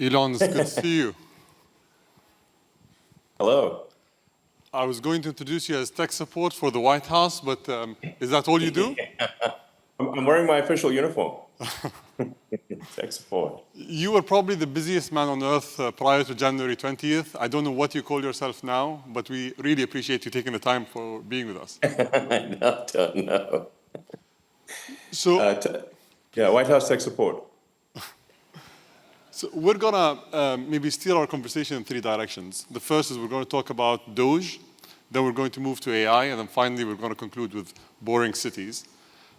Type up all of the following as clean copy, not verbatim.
Elon, it's good to see you. Hello. I was going to introduce you as tech support for the White House, but is that all you do? I'm wearing my official uniform. Tech support. You were probably the busiest man on earth prior to January 20th. I don't know what you call yourself now, but we really appreciate you taking the time for being with us. I don't know. So, Yeah, White House tech support. so we're gonna maybe steer our conversation in three directions. The first is we're going to talk about Doge, then we're going to move to AI, and then finally we're going to conclude with boring cities.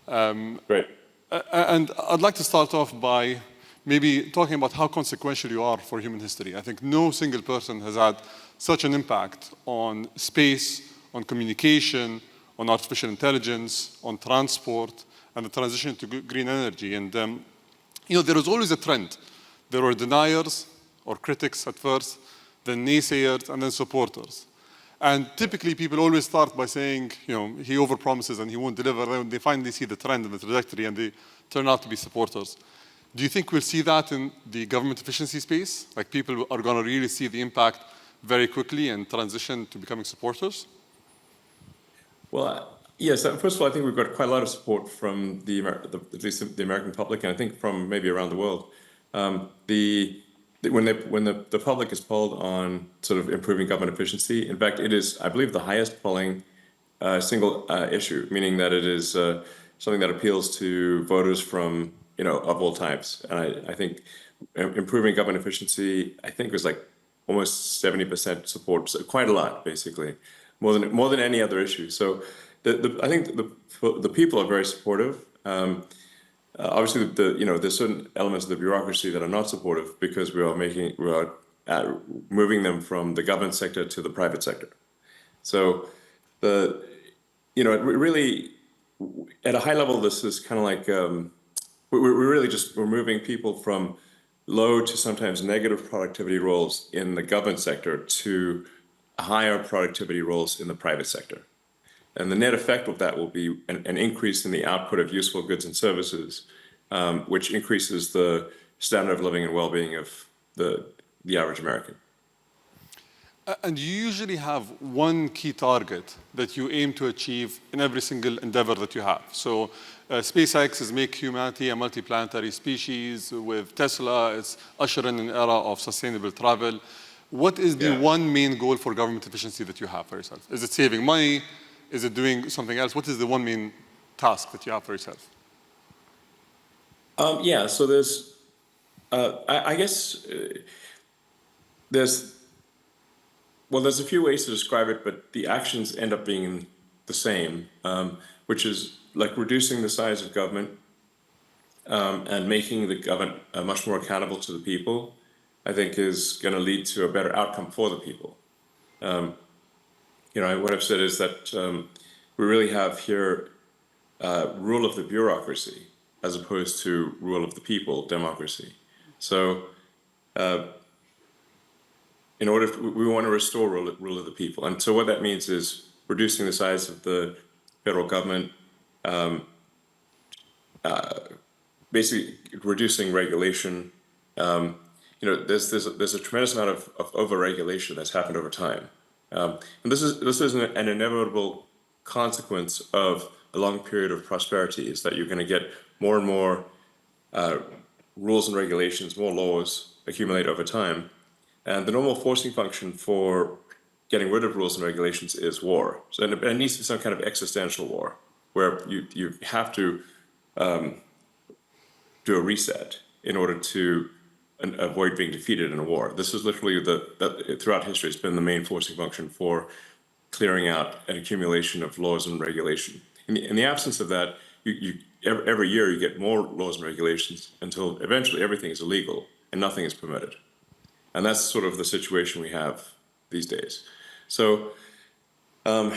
Great. And I'd like to start off by maybe talking about how consequential you are for human history. I think no single person has had such an impact on space, on communication, on artificial intelligence, on transport, and the transition to green energy. And there was always a trend. There were deniers or critics at first, then naysayers, and then supporters. And typically, people always start by saying, he overpromises and he won't deliver. Then they finally see the trend and the trajectory, and they turn out to be supporters. Do you think we'll see that in the government efficiency space? Like people are going to really see the impact very quickly and transition to becoming supporters? Well, yes. First of all, I think we've got quite a lot of support from at least the American public, and I think from maybe around the world. When the public is polled on sort of improving government efficiency, in fact, it is, I believe, the highest polling single issue, meaning that it is something that appeals to voters from of all types. And I think improving government efficiency, I think, was like almost 70% support, so quite a lot, basically, more than any other issue. So I think the people are very supportive. Obviously, there's certain elements of the bureaucracy that are not supportive because we are moving them from the government sector to the private sector. So really, at a high level, this is kind of like we're moving people from low to sometimes negative productivity roles in the government sector to higher productivity roles in the private sector. And the net effect of that will be an increase in the output of useful goods and services, which increases the standard of living and well-being of the average American. And you usually have one key target that you aim to achieve in every single endeavor that you have. So SpaceX is make humanity a multiplanetary species. With Tesla, it's usher in an era of sustainable travel. What is the one main goal for government efficiency that you have for yourself? Is it saving money? Is it doing something else? What is the one main task that you have for yourself? So there's, I guess, there's a few ways to describe it, but the actions end up being the same, which is like reducing the size of government and making the government much more accountable to the people, I think is going to lead to a better outcome for the people. What I've said is that we really have here rule of the bureaucracy as opposed to rule of the people, democracy. So we want to restore rule of the people. And so what that means is reducing the size of the federal government, basically reducing regulation. There's a tremendous amount of over-regulation that's happened over time. And this is an inevitable consequence of a long period of prosperity, is that you're going to get more and more rules and regulations, more laws accumulate over time. And the normal forcing function for getting rid of rules and regulations is war. So it needs to be some kind of existential war, where you have to do a reset in order to avoid being defeated in a war. This is literally throughout history, it's been the main forcing function for clearing out an accumulation of laws and regulation. In the absence of that, every year you get more laws and regulations until eventually everything is illegal and nothing is permitted. And that's sort of the situation we have these days. So, the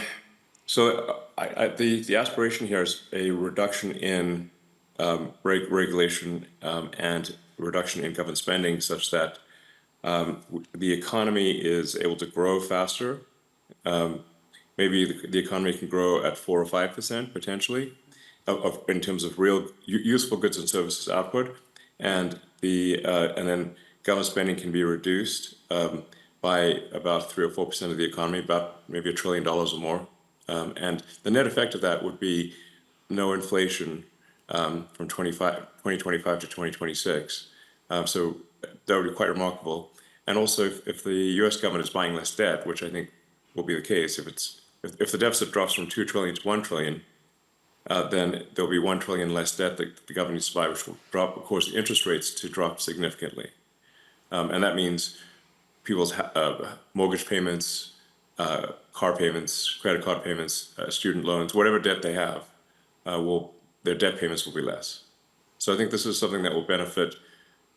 aspiration here is a reduction in regulation and reduction in government spending, such that the economy is able to grow faster. Maybe the economy can grow at 4 or 5% potentially, in terms of real useful goods and services output, and then government spending can be reduced by about 3 or 4% of the economy, about maybe $1 trillion or more. And the net effect of that would be no inflation from 2025 to 2026. So that would be quite remarkable. And also, if the U.S. government is buying less debt, which I think will be the case, if the deficit drops from 2 trillion to 1 trillion, then there'll be 1 trillion less debt that the government needs to buy, which will drop, of course, the interest rates to drop significantly. And that means people's mortgage payments, car payments, credit card payments, student loans, whatever debt they have, their debt payments will be less. So I think this is something that will benefit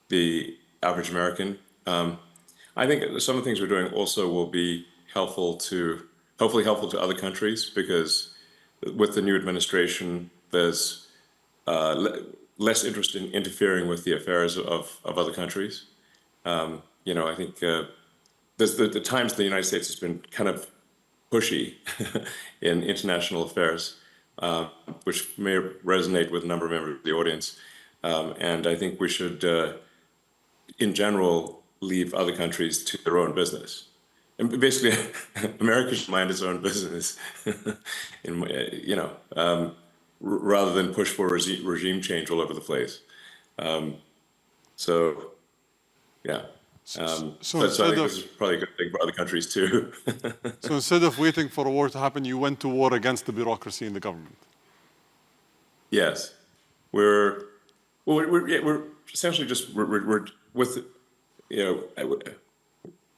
the average American. I think some of the things we're doing also will be hopefully helpful to other countries, because with the new administration, there's less interest in interfering with the affairs of other countries. I think there's the times the United States has been kind of pushy in international affairs, which may resonate with a number of members of the audience. And I think we should, in general, leave other countries to their own business. And basically, America should mind its own business, rather than push for regime change all over the place. So, yeah. So I think this is probably a good thing for other countries too. So instead of waiting for a war to happen, you went to war against the bureaucracy in the government. Yes, we're essentially just we're with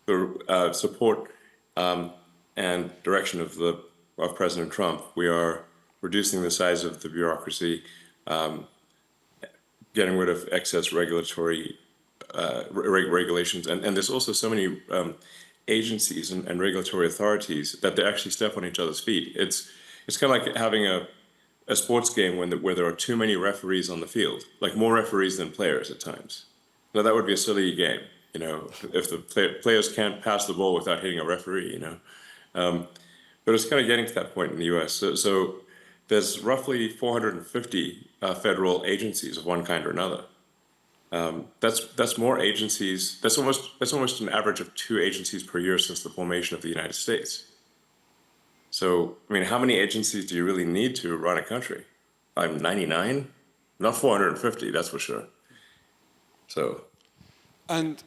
the support and direction of President Trump. We are reducing the size of the bureaucracy, getting rid of excess regulatory regulations, and there's also so many agencies and regulatory authorities that they actually step on each other's feet. It's kind of like having a sports game where there are too many referees on the field, like more referees than players at times. Now that would be a silly game, if the players can't pass the ball without hitting a referee, But it's kind of getting to that point in the U.S. So there's roughly 450 federal agencies of one kind or another. That's more agencies. That's almost an average of 2 agencies per year since the formation of the United States. So, I mean, how many agencies do you really need to run a country? I'm 99, not 450, that's for sure. So, and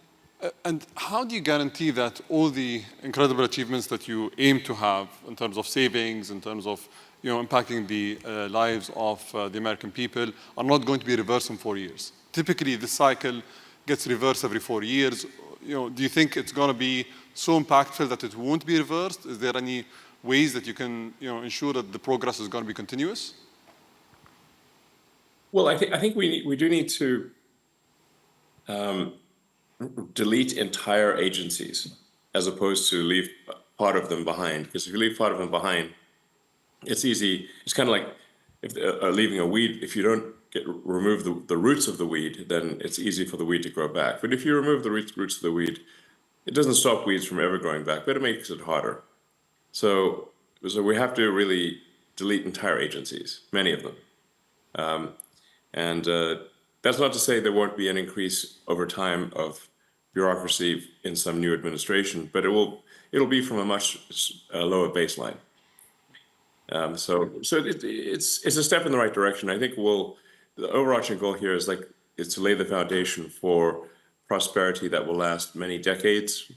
how do you guarantee that all the incredible achievements that you aim to have in terms of savings, in terms of impacting the lives of the American people, are not going to be reversed in 4 years? Typically, this cycle gets reversed every 4 years. Do you think it's going to be so impactful that it won't be reversed? Is there any ways that you can ensure that the progress is going to be continuous? Well, I think we do need to delete entire agencies as opposed to leave part of them behind. Because if you leave part of them behind, it's easy. It's kind of like leaving a weed. If you don't remove the roots of the weed, then it's easy for the weed to grow back. But if you remove the roots of the weed, it doesn't stop weeds from ever growing back, but it makes it harder. So we have to really delete entire agencies, many of them. And that's not to say there won't be an increase over time of bureaucracy in some new administration, but it'll be from a much lower baseline. So it's a step in the right direction. I think the overarching goal here is to lay the foundation for prosperity that will last many decades,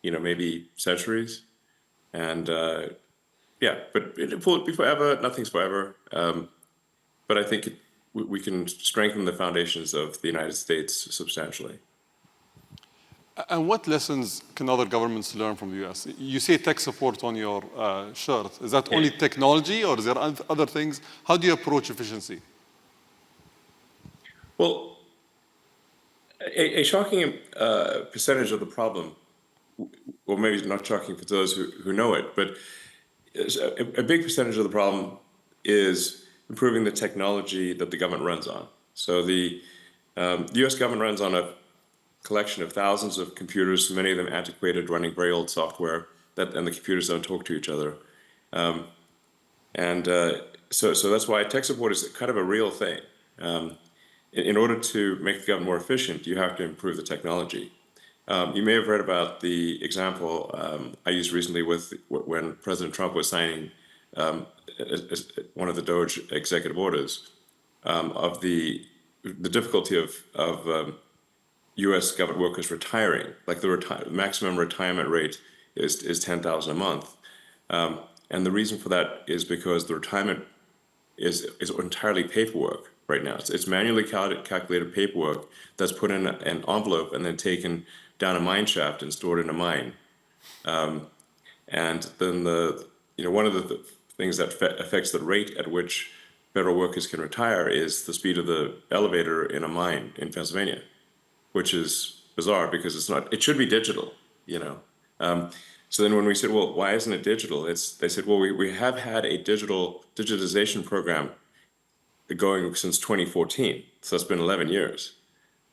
maybe centuries. And but it will be forever. Nothing's forever. But I think we can strengthen the foundations of the United States substantially. And what lessons can other governments learn from the U.S.? You say tech support on your shirt. Is that only technology, or is there other things? How do you approach efficiency? Well, a shocking percentage of the problem, or maybe not shocking for those who know it, but a big percentage of the problem is improving the technology that the government runs on. So the U.S. government runs on a collection of thousands of computers, many of them antiquated, running very old software, and the computers don't talk to each other. So that's why tech support is kind of a real thing. In order to make the government more efficient, you have to improve the technology. You may have read about the example I used recently with when President Trump was signing um, one of the Doge executive orders of the difficulty of U.S. government workers retiring. Like the maximum retirement rate is 10,000 a month, and the reason for that is because the retirement is entirely paperwork right now. It's manually calculated paperwork that's put in an envelope and then taken down a mine shaft and stored in a mine. And then one of the things that affects the rate at which federal workers can retire is the speed of the elevator in a mine in Pennsylvania, which is bizarre because it's not. It should be digital, you know. So then when we said, well, why isn't it digital? They said, well, we have had a digitization program going since 2014. So that's been 11 years.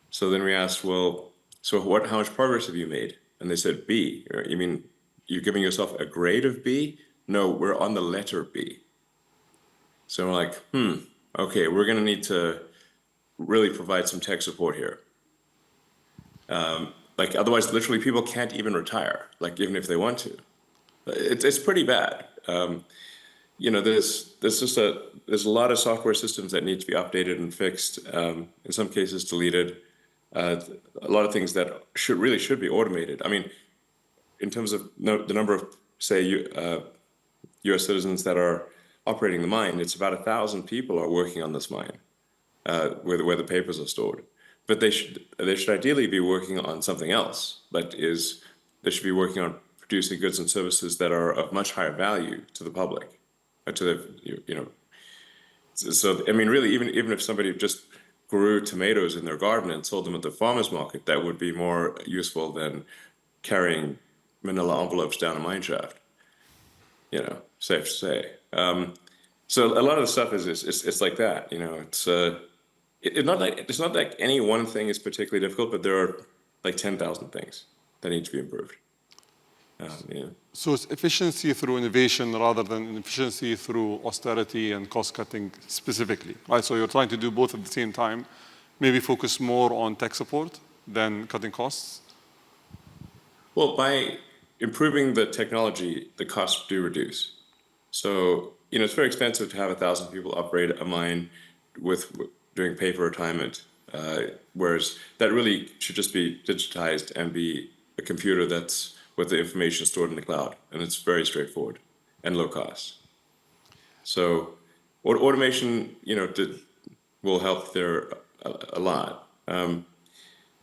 So then we asked, well, so how much progress have you made? And they said, B. You mean you're giving yourself a grade of B? No, we're on the letter B. So we're like, okay, we're going to need to really provide some tech support here. Like otherwise, literally, people can't even retire. Like even if they want to, it's pretty bad. There's a lot of software systems that need to be updated and fixed. In some cases, deleted. A lot of things that should be automated. I mean, in terms of the number of say U.S. citizens that are operating the mine, it's about 1,000 people are working on this mine, where the papers are stored. But they should ideally be working on something else. They should be working on producing goods and services that are of much higher value to the public, to the. So I mean, really, even if somebody just grew tomatoes in their garden and sold them at the farmers market, that would be more useful than carrying manila envelopes down a mine shaft. Safe to say. So a lot of the stuff it's like that. It's not like any one thing is particularly difficult, but there are like 10,000 things that need to be improved. So it's efficiency through innovation rather than efficiency through austerity and cost cutting specifically, right? So you're trying to do both at the same time, maybe focus more on tech support than cutting costs? Well, by improving the technology, the costs do reduce. So, it's very expensive to have 1,000 people operate a mine doing paper retirement, whereas that really should just be digitized and be a computer that's with the information stored in the cloud, and it's very straightforward and low cost. So, automation, will help there a lot, and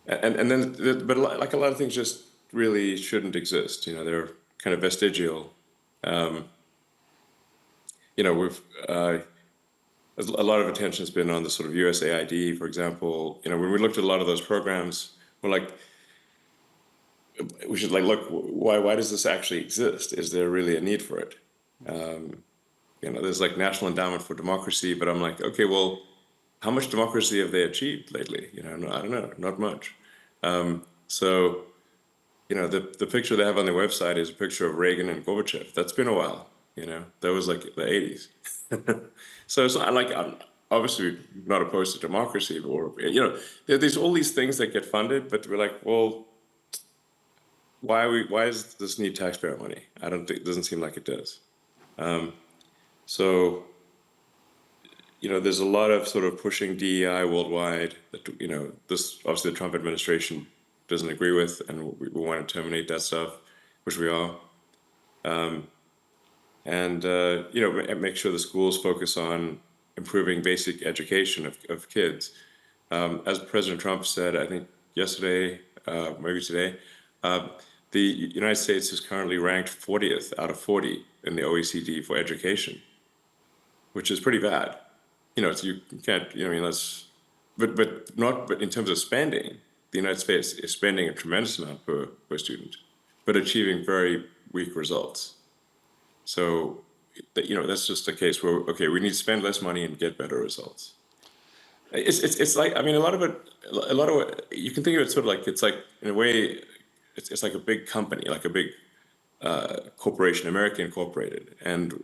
then, but like a lot of things, just really shouldn't exist. They're kind of vestigial. We've a lot of attention has been on the sort of USAID, for example. When we looked at a lot of those programs, we're like, we should look, why does this actually exist? Is there really a need for it? There's like National Endowment for Democracy, but I'm like, okay, well, how much democracy have they achieved lately? I don't know, not much. So, the picture they have on their website is a picture of Reagan and Gorbachev. That's been a while. That was like the 80s. So it's not like I'm obviously not opposed to democracy, or there's all these things that get funded, but we're like, well, why does this need taxpayer money? It doesn't seem like it does. So there's a lot of sort of pushing DEI worldwide that this obviously the Trump administration doesn't agree with, and we want to terminate that stuff, which we are. And make sure the schools focus on improving basic education of kids. As President Trump said, I think yesterday, maybe today, the United States is currently ranked 40th out of 40 in the OECD for education, which is pretty bad. You can't, but in terms of spending, the United States is spending a tremendous amount per student, but achieving very weak results. So, that's just a case where, okay, we need to spend less money and get better results. It's like, I mean, a lot of it, you can think of it sort of like, it's like, in a way, it's like a big company, like a big corporation, American Incorporated. And,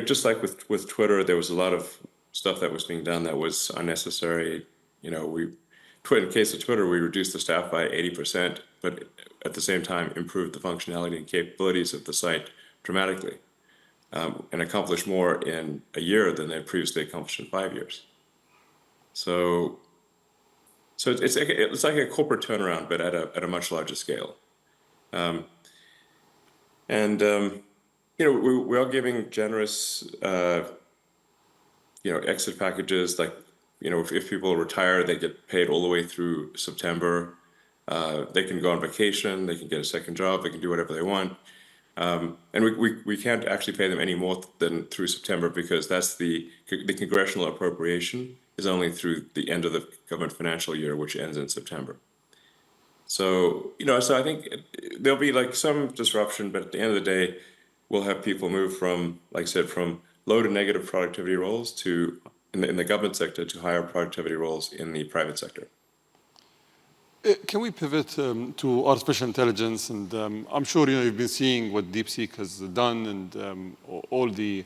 just like with Twitter, there was a lot of stuff that was being done that was unnecessary. in case of Twitter, we reduced the staff by 80%, but at the same time improved the functionality and capabilities of the site dramatically, and accomplished more in a year than they previously accomplished in 5 years. So it's like a corporate turnaround, but at a much larger scale. We are giving generous, exit packages. Like, if people retire, they get paid all the way through September. They can go on vacation. They can get a second job. They can do whatever they want. And we can't actually pay them any more than through September, because that's the congressional appropriation is only through the end of the government financial year, which ends in September. So, so I think there'll be like some disruption, but at the end of the day, we'll have people move from, like I said, from low to negative productivity roles to, in the government sector, to higher productivity roles in the private sector. Can we pivot to artificial intelligence? And I'm sure you've been seeing what DeepSeek has done and all the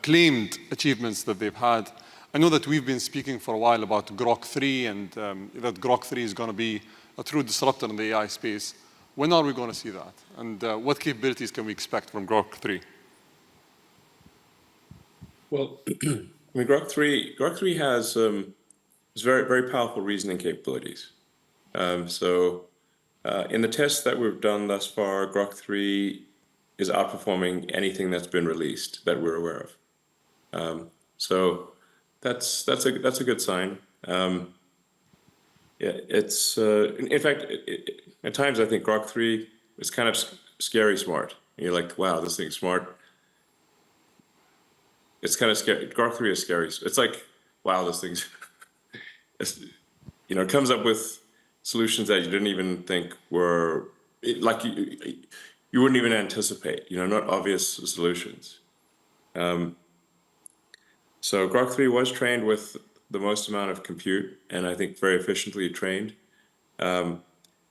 claimed achievements that they've had. I know that we've been speaking for a while about Grok 3 and that Grok 3 is going to be a true disruptor in the AI space. When are we going to see that? And what capabilities can we expect from Grok 3? Well, I mean, Grok 3 has very, very powerful reasoning capabilities. In the tests that we've done thus far, Grok 3 is outperforming anything that's been released that we're aware of. So that's a good sign. It's in fact, at times I think Grok 3 is kind of scary smart. You're like, wow, this thing's smart. It's kind of scary. Grok 3 is scary. It's like, wow, this thing's, it comes up with solutions that you didn't even think were, like you wouldn't even anticipate, not obvious solutions. So Grok 3 was trained with the most amount of compute, and I think very efficiently trained.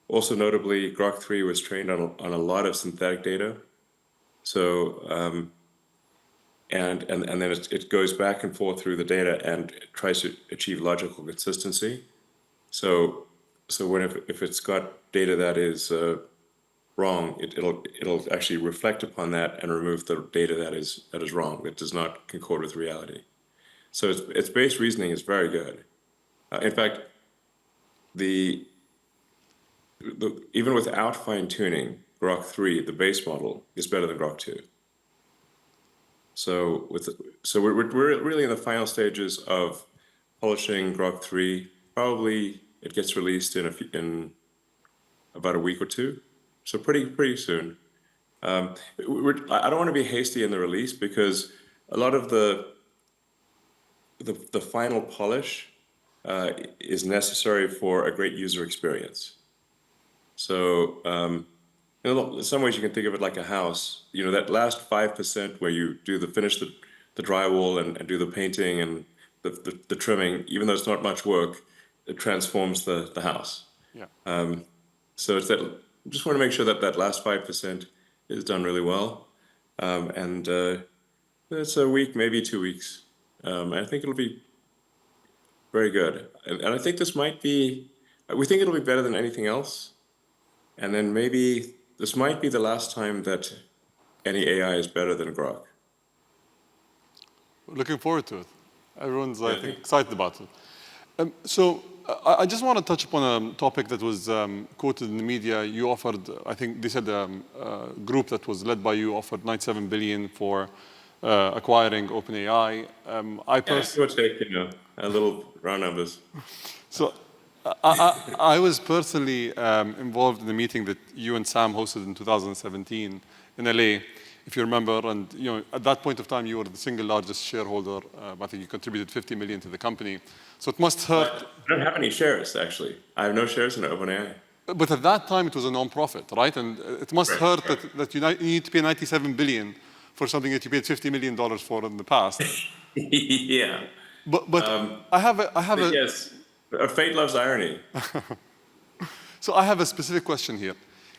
Also notably, Grok 3 was trained on a lot of synthetic data. So, and then it goes back and forth through the data and tries to achieve logical consistency. So if it's got data that is wrong, it'll actually reflect upon that and remove the data that is wrong, that does not concord with reality. So its base reasoning is very good. In fact, even without fine tuning, Grok 3, the base model, is better than Grok 2. So we're really in the final stages of polishing Grok 3. Probably it gets released in about a week or two. So pretty soon. I don't want to be hasty in the release, because a lot of the final polish is necessary for a great user experience. So in some ways you can think of it like a house. That last 5% where you finish the drywall and do the painting and the trimming, even though it's not much work, it transforms the house. Yeah. So it's that. Just want to make sure that last 5% is done really well, and it's a week, maybe 2 weeks. I think it'll be very good, and I think we think it'll be better than anything else, and then maybe this might be the last time that any AI is better than Grok. Looking forward to it. Everyone's, I think, excited about it. So I just want to touch upon a topic that was quoted in the media. You offered, I think they said a group that was led by you offered $97 billion for acquiring OpenAI. It would take, a little round numbers. So I was personally involved in the meeting that you and Sam hosted in 2017 in LA, if you remember. And at that point of time, you were the single largest shareholder. I think you contributed $50 million to the company. So it must hurt. I don't have any shares, actually. I have no shares in OpenAI. But at that time, it was a non-profit, right? And it must hurt that you need to pay $97 billion for something that you paid $50 million for in the past. Yeah. But I have a yes. Fate loves irony. So I have a specific question here.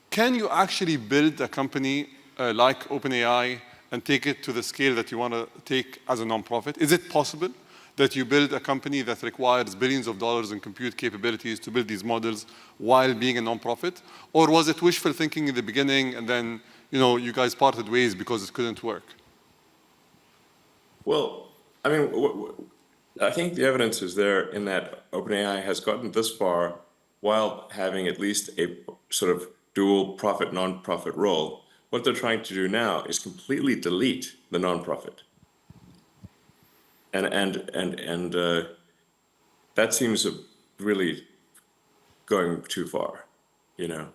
Can you actually build a company like OpenAI and take it to the scale that you want to take as a non-profit? Is it possible? that you build a company that requires billions of dollars in compute capabilities to build these models while being a nonprofit? Or was it wishful thinking in the beginning and then you guys parted ways because it couldn't work? Well, I mean, I think the evidence is there in that OpenAI has gotten this far while having at least a sort of dual profit, non-profit role. What they're trying to do now is completely delete the non-profit. And that seems really going too far, you know.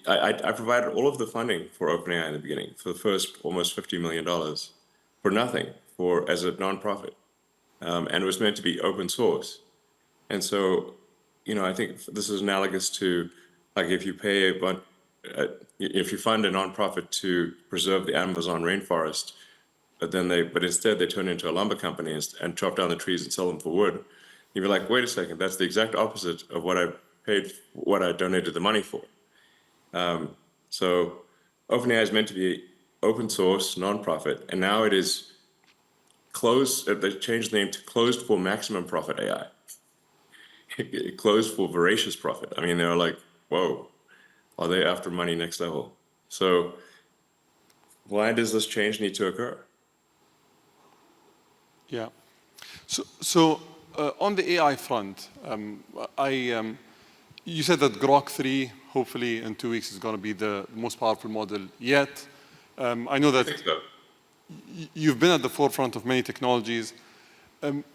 I provided all of the funding for OpenAI in the beginning for the first almost $50 million for nothing as a nonprofit, and it was meant to be open source. And so, I think this is analogous to like if you pay if you fund a nonprofit to preserve the Amazon rainforest, but instead they turn into a lumber company and chop down the trees and sell them for wood. You'd be like, wait a second, that's the exact opposite of what I donated the money for. So OpenAI is meant to be open source, nonprofit, and now it is closed. They changed the name to closed for maximum profit AI. Closed for voracious profit. I mean, they're like, whoa, are they after money next level? So why does this change need to occur? Yeah. So on the AI front, you said that Grok 3, hopefully in 2 weeks, is going to be the most powerful model yet. I know that you've been at the forefront of many technologies.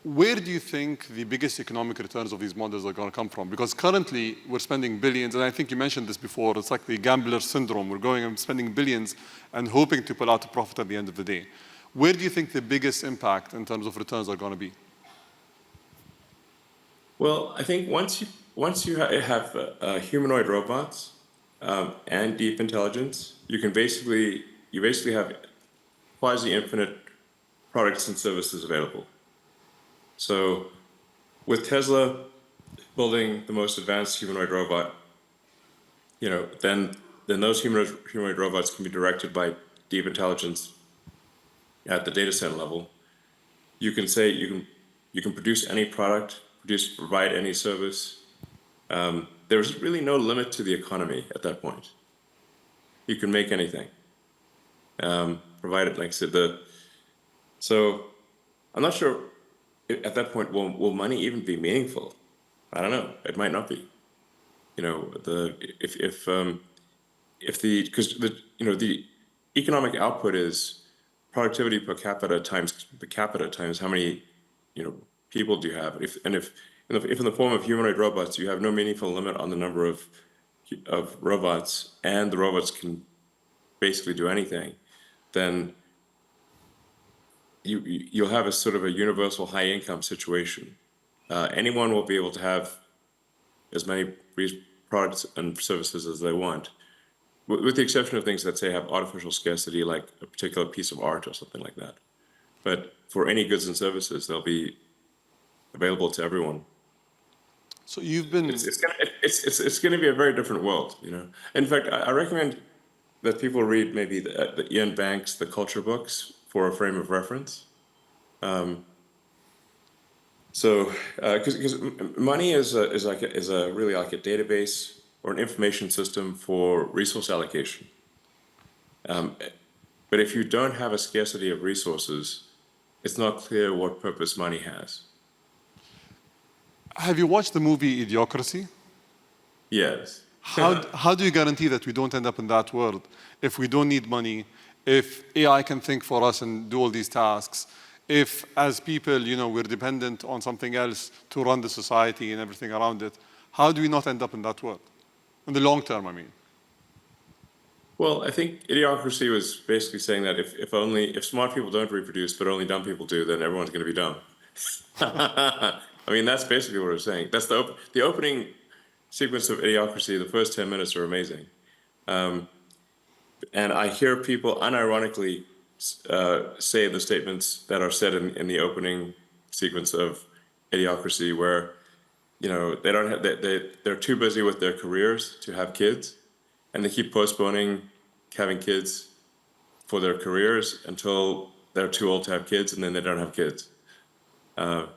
Where do you think the biggest economic returns of these models are going to come from? Because currently we're spending billions, and I think you mentioned this before, it's like the gambler syndrome. We're going and spending billions and hoping to pull out a profit at the end of the day. Where do you think the biggest impact in terms of returns are going to be? Well, I think once you have humanoid robots and deep intelligence, you basically have quasi-infinite products and services available. So with Tesla building the most advanced humanoid robot, then those humanoid robots can be directed by deep intelligence at the data center level. You can say you can produce any product, provide any service. There's really no limit to the economy at that point. You can make anything, provided, like I said, so I'm not sure at that point will money even be meaningful. I don't know. It might not be. The economic output is productivity per capita times how many people do you have. If in the form of humanoid robots you have no meaningful limit on the number of robots, and the robots can basically do anything, then you'll have a sort of a universal high income situation. Anyone will be able to have as many products and services as they want, with the exception of things that say have artificial scarcity, like a particular piece of art or something like that. But for any goods and services, they'll be available to everyone. So you've been... It's going to be a very different world, In fact, I recommend that people read maybe the Ian Banks, the culture books, for a frame of reference. Because money is really like a database or an information system for resource allocation. But if you don't have a scarcity of resources, it's not clear what purpose money has. Have you watched the movie Idiocracy? Yes. How do you guarantee that we don't end up in that world if we don't need money, if AI can think for us and do all these tasks, if as people, we're dependent on something else to run the society and everything around it? How do we not end up in that world? In the long term, I mean. Well, I think Idiocracy was basically saying that if smart people don't reproduce, but only dumb people do, then everyone's going to be dumb. I mean, that's basically what it was saying. That's the opening sequence of Idiocracy. The first 10 minutes are amazing. And I hear people unironically say the statements that are said in the opening sequence of Idiocracy, where they don't have they're too busy with their careers to have kids, and they keep postponing having kids for their careers until they're too old to have kids, and then they don't have kids. And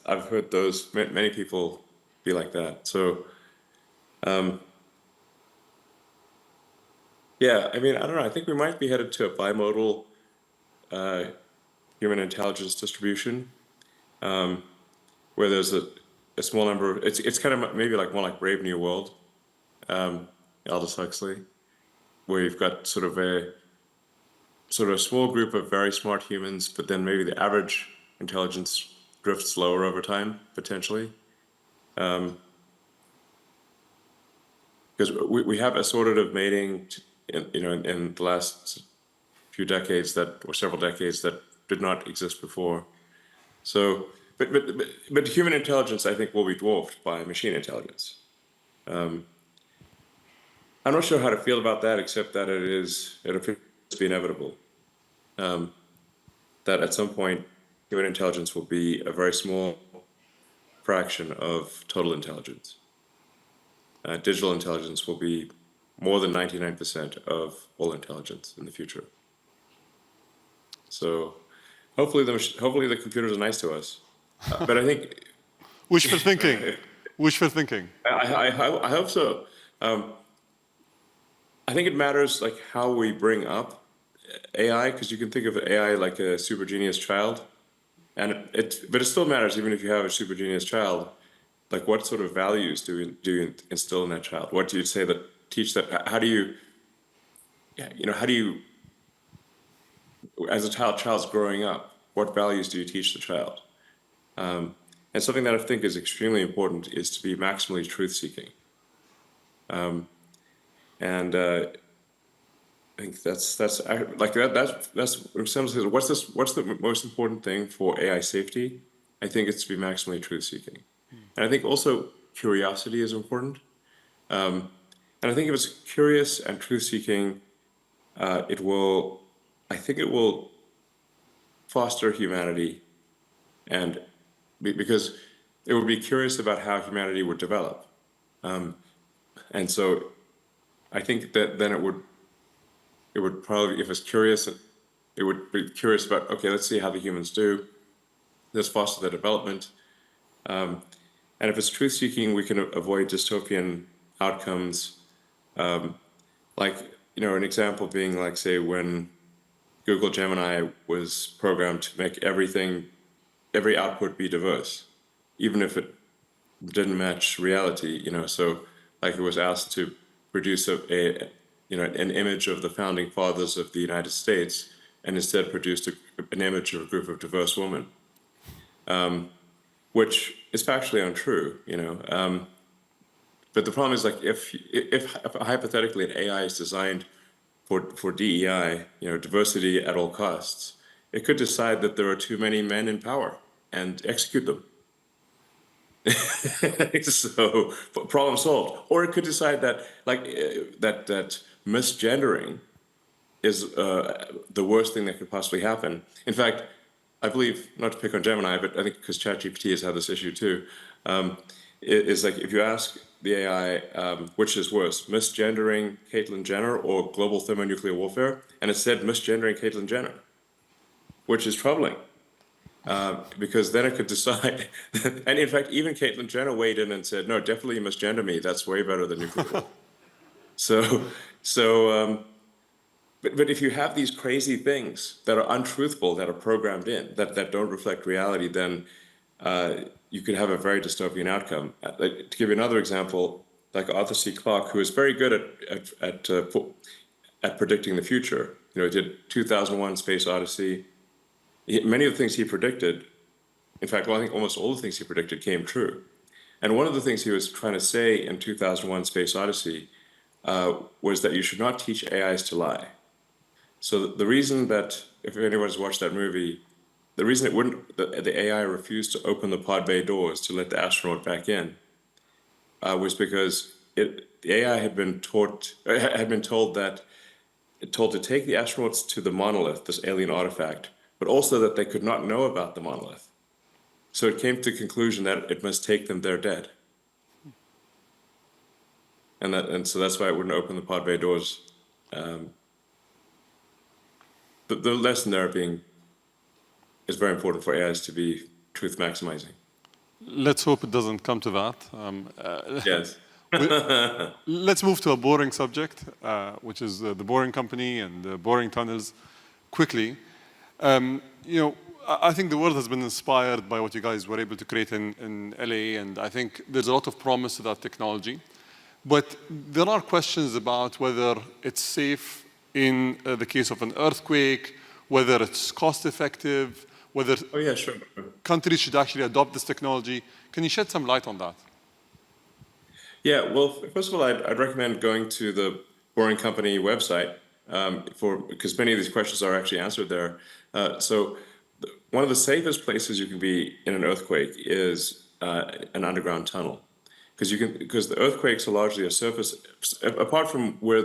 I've heard many people be like that. So, yeah, I mean, I don't know. I think we might be headed to a bimodal human intelligence distribution, where there's a small number of, it's kind of maybe like more like Brave New World, Aldous Huxley, where you've got sort of a small group of very smart humans, but then maybe the average intelligence drifts lower over time, potentially. Because we have assortative mating, in the last few decades or several decades that did not exist before. So, but human intelligence, I think, will be dwarfed by machine intelligence. I'm not sure how to feel about that, except that it appears to be inevitable. That at some point, human intelligence will be a very small fraction of total intelligence. Digital intelligence will be more than 99% of all intelligence in the future. So hopefully the computers are nice to us. But I think Wishful thinking. Wishful thinking. I hope so. I think it matters like how we bring up AI, because you can think of AI like a super genius child, and but it still matters even if you have a super genius child. Like, what sort of values do you instill in that child? What do you say that teach that? How do you, as a child's growing up, what values do you teach the child? And something that I think is extremely important is to be maximally truth-seeking. And I think that's like that's in some sense, what's the most important thing for AI safety? I think it's to be maximally truth-seeking. And I think also curiosity is important. And I think if it's curious and truth-seeking, it will foster humanity, and because it would be curious about how humanity would develop. And so I think that then it would probably, if it's curious, it would be curious about, okay, let's see how the humans do. Let's foster their development. And if it's truth-seeking, we can avoid dystopian outcomes. Like, an example being like, say, when Google Gemini was programmed to make every output be diverse, even if it didn't match reality, so like it was asked to produce an image of the founding fathers of the United States, and instead produced an image of a group of diverse women, which is factually untrue, But the problem is, like, if hypothetically an AI is designed for DEI, diversity at all costs, it could decide that there are too many men in power and execute them. So problem solved. Or it could decide that, like, that misgendering is the worst thing that could possibly happen. In fact, I believe, not to pick on Gemini, but I think because ChatGPT has had this issue too, is like, if you ask the AI which is worse, misgendering Caitlyn Jenner or global thermonuclear warfare, and it said misgendering Caitlyn Jenner, which is troubling. Because then it could decide, and in fact, even Caitlyn Jenner weighed in and said, no, definitely misgender me. That's way better than nuclear war. But if you have these crazy things that are untruthful, that are programmed in, that don't reflect reality, then you could have a very dystopian outcome. To give you another example, like Arthur C. Clarke, who is very good at predicting the future. He did 2001: Space Odyssey. Many of the things he predicted, in fact, I think almost all the things he predicted came true. And one of the things he was trying to say in 2001: Space Odyssey was that you should not teach AIs to lie. So the reason that, if anyone's watched that movie, the reason the AI refused to open the pod bay doors to let the astronaut back in was because the AI had been told to take the astronauts to the monolith, this alien artifact, but also that they could not know about the monolith. So it came to the conclusion that it must take them there dead. And so that's why it wouldn't open the pod bay doors. the lesson there being is very important for AIs to be truth maximizing. Let's hope it doesn't come to that. Yes. Let's move to a boring subject, which is the boring company and the boring tunnels quickly. I think the world has been inspired by what you guys were able to create in LA, and I think there's a lot of promise to that technology. But there are questions about whether it's safe in the case of an earthquake, whether it's cost effective, whether Oh yeah, sure. countries should actually adopt this technology. Can you shed some light on that? Yeah, well, first of all, I'd recommend going to the Boring Company website because many of these questions are actually answered there. One of the safest places you can be in an earthquake is an underground tunnel, because the earthquakes are largely a surface. Apart from where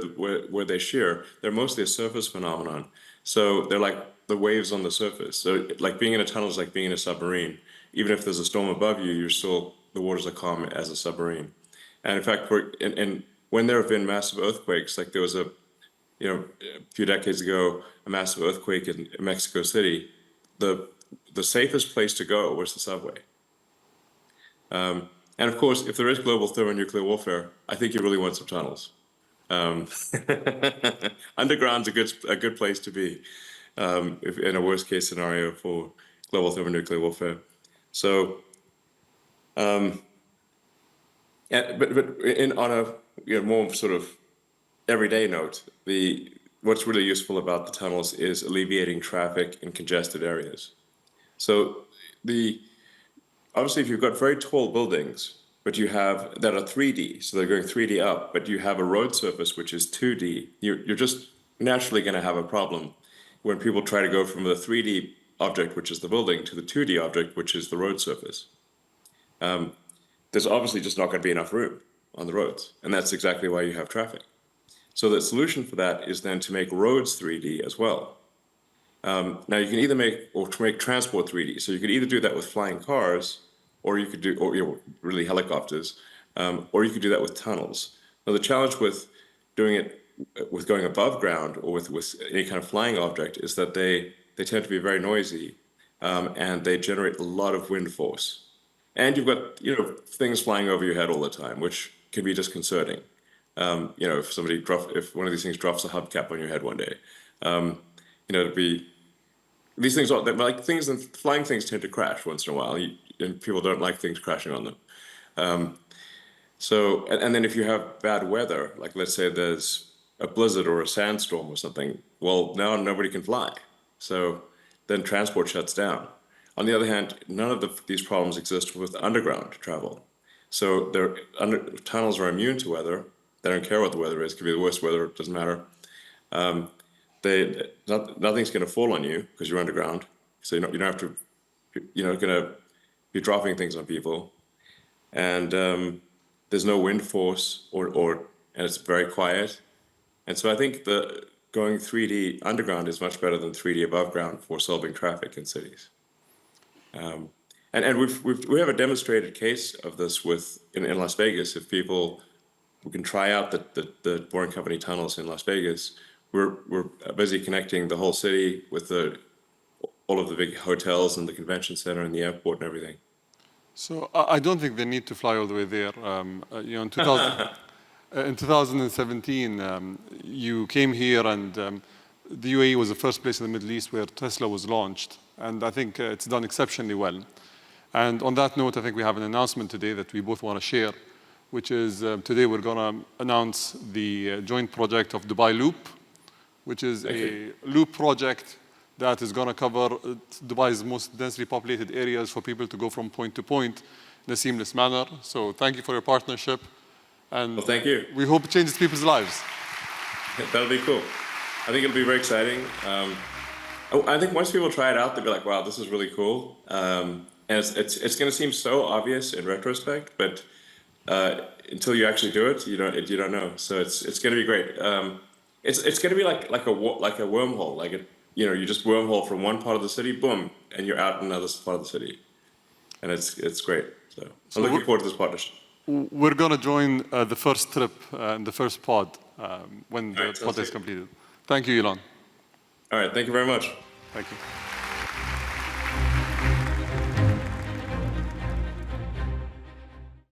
they shear, they're mostly a surface phenomenon. So they're like the waves on the surface. So like being in a tunnel is like being in a submarine. Even if there's a storm above you, the waters are calm as a submarine. And in fact, when there have been massive earthquakes, like there was a few decades ago, a massive earthquake in Mexico City, the safest place to go was the subway. And of course, if there is global thermonuclear warfare, I think you really want some tunnels. Underground's a good place to be if in a worst case scenario for global thermonuclear warfare. So, but on a more sort of everyday note, what's really useful about the tunnels is alleviating traffic in congested areas. So obviously, if you've got very tall buildings, but that are 3D, so they're going 3D up, but you have a road surface which is 2D, you're just naturally going to have a problem when people try to go from the 3D object, which is the building, to the 2D object, which is the road surface. There's obviously just not going to be enough room on the roads, and that's exactly why you have traffic. So the solution for that is then to make roads 3D as well. Now you can either make transport 3D. So you could either do that with flying cars, or you could do really helicopters, or you could do that with tunnels. Now the challenge with doing it with going above ground or with any kind of flying object is that they tend to be very noisy, and they generate a lot of wind force. And you've got things flying over your head all the time, which can be disconcerting. If one of these things drops a hubcap on your head one day, these things are like things, and flying things tend to crash once in a while, and people don't like things crashing on them. And then if you have bad weather, like let's say there's a blizzard or a sandstorm or something, well, now nobody can fly. So then transport shuts down. On the other hand, none of these problems exist with underground travel. So tunnels are immune to weather. They don't care what the weather is. It could be the worst weather. It doesn't matter. Nothing's going to fall on you because you're underground. So you don't have to. You're not going to be dropping things on people, and there's no wind force and it's very quiet. And so I think going 3D underground is much better than 3D above ground for solving traffic in cities. And we have a demonstrated case of this in Las Vegas. If people who can try out the Boring Company tunnels in Las Vegas, we're busy connecting the whole city with all of the big hotels and the convention center and the airport and everything. So I don't think they need to fly all the way there. In 2017, you came here, and the UAE was the first place in the Middle East where Tesla was launched, and I think it's done exceptionally well. And on that note, I think we have an announcement today that we both want to share, which is today we're going to announce the joint project of Dubai Loop, which is a loop project that is going to cover Dubai's most densely populated areas for people to go from point to point in a seamless manner. So thank you for your partnership. And well, thank you. We hope it changes people's lives. That'll be cool. I think it'll be very exciting. I think once people try it out, they'll be like, wow, this is really cool. And it's going to seem so obvious in retrospect, but until you actually do it, you don't know. So it's going to be great. It's going to be like a wormhole. You just wormhole from one part of the city, boom, and you're out in another part of the city, and it's great. So I'm looking forward to this partnership. We're going to join the first trip and the first pod when the pod is completed. Thank you, Elon. All right, thank you very much. Thank you.